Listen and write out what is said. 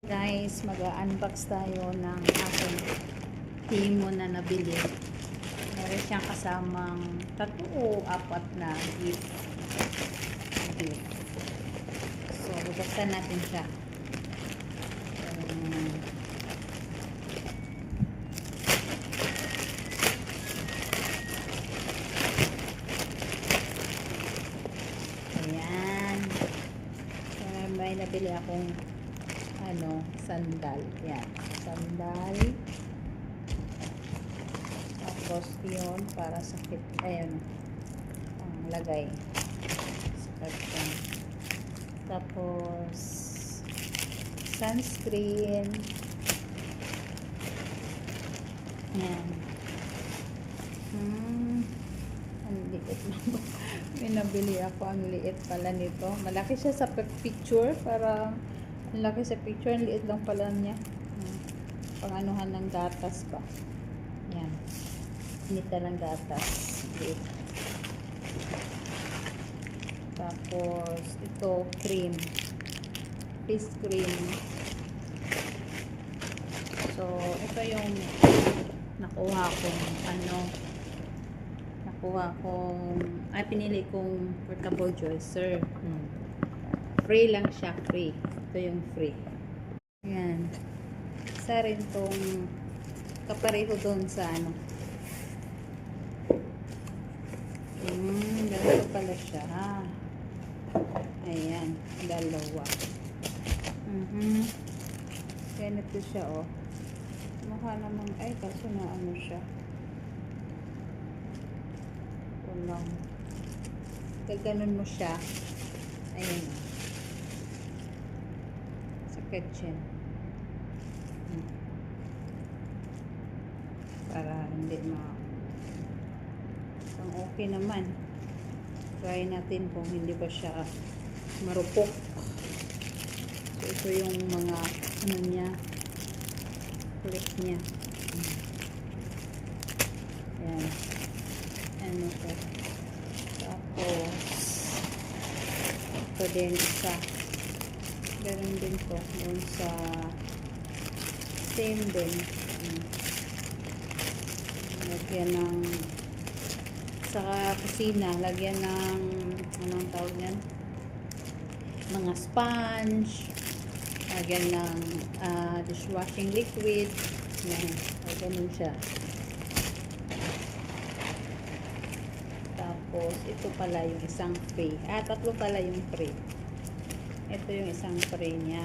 Guys, mag-unbox tayo ng aking Timo na nabili. Meron siyang kasamang 3 o 4 na gift. So, bubuksan natin siya. Ayan. May nabili akong sandal. Yan. Sandal. Tapos yun, para sa fit. Ayun. Ang lagay. Sa karton. Tapos sunscreen. Yan. Ang liit lang. May nabili ako. Ang liit pala nito. Malaki siya sa picture. Para ang laki sa picture. Ang liit lang pala niya. Panganuhan ng gatas ba. Yan. Inita ng gatas. Liit. Tapos ito cream. Face cream. So ito yung nakuha kong pinili kong portable juicer. Free lang siya, free. Ito yung free. Ayan. Isa rin tong kapareho doon sa ganito pala siya. Ayan, dalawa. Ganito siya, oh. Mukha namang, kaso na siya. Lang. Gaganon mo siya. Ayan. Sa kitchen. Para hindi pang okay naman. Try natin kung hindi ba siya marupok. So, ito yung mga niya. Clip niya. Ayan. Ito. Tapos ito din isa. Ganun din po. Doon sa same din. Lagyan ng sa kusina. Lagyan ng anong tawag yan? Mga sponge. Lagyan ng dishwashing liquid. Yan. Ganun siya. Tapos, ito pala yung isang tray. 3 pala yung tray. Ito yung isang tray niya.